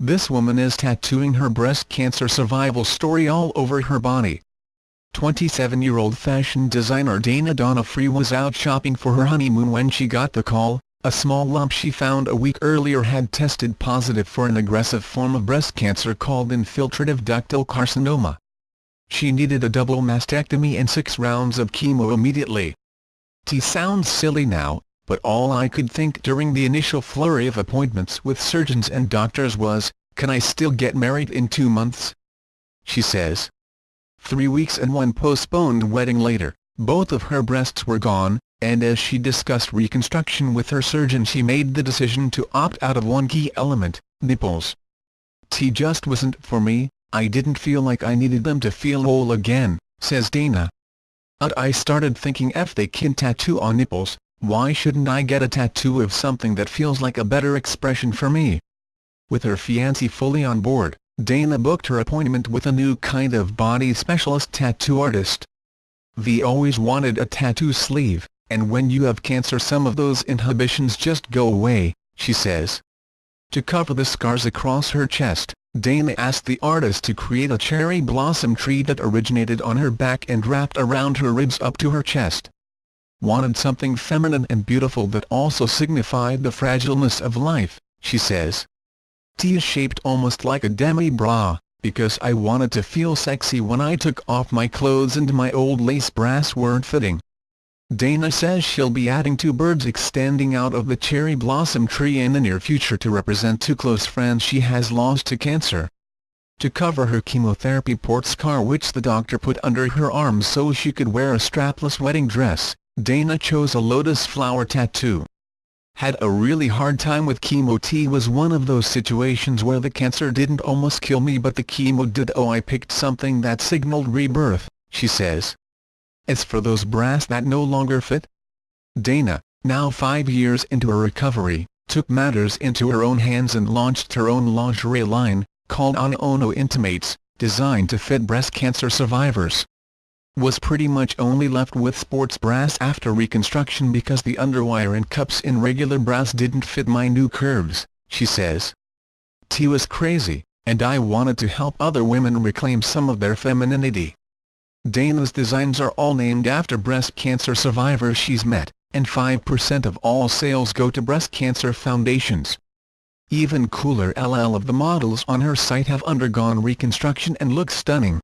This woman is tattooing her breast cancer survival story all over her body. 27-year-old fashion designer Dana Donofree was out shopping for her honeymoon when she got the call. A small lump she found a week earlier had tested positive for an aggressive form of breast cancer called infiltrative ductal carcinoma. She needed a double mastectomy and 6 rounds of chemo immediately. It sounds silly now, but all I could think during the initial flurry of appointments with surgeons and doctors was, can I still get married in 2 months? She says. 3 weeks and 1 postponed wedding later, both of her breasts were gone, and as she discussed reconstruction with her surgeon she made the decision to opt out of one key element, nipples. It just wasn't for me. I didn't feel like I needed them to feel whole again, says Dana. I started thinking if they can tattoo on nipples, why shouldn't I get a tattoo of something that feels like a better expression for me? With her fiancé fully on board, Dana booked her appointment with a new kind of body specialist tattoo artist. V always wanted a tattoo sleeve, and when you have cancer some of those inhibitions just go away, she says. To cover the scars across her chest, Dana asked the artist to create a cherry blossom tree that originated on her back and wrapped around her ribs up to her chest. Wanted something feminine and beautiful that also signified the fragileness of life, she says. T is shaped almost like a demi-bra, because I wanted to feel sexy when I took off my clothes and my old lace bras weren't fitting. Dana says she'll be adding 2 birds extending out of the cherry blossom tree in the near future to represent 2 close friends she has lost to cancer. To cover her chemotherapy port scar which the doctor put under her arm so she could wear a strapless wedding dress, Dana chose a lotus flower tattoo. Had a really hard time with chemo. T was one of those situations where the cancer didn't almost kill me but the chemo did. I picked something that signaled rebirth, she says. As for those bras that no longer fit? Dana, now 5 years into her recovery, took matters into her own hands and launched her own lingerie line, called Ana Ono Intimates, designed to fit breast cancer survivors. Was pretty much only left with sports bras after reconstruction because the underwire and cups in regular bras didn't fit my new curves, she says. T was crazy, and I wanted to help other women reclaim some of their femininity. Dana's designs are all named after breast cancer survivors she's met, and 5% of all sales go to breast cancer foundations. Even cooler, LL of the models on her site have undergone reconstruction and look stunning.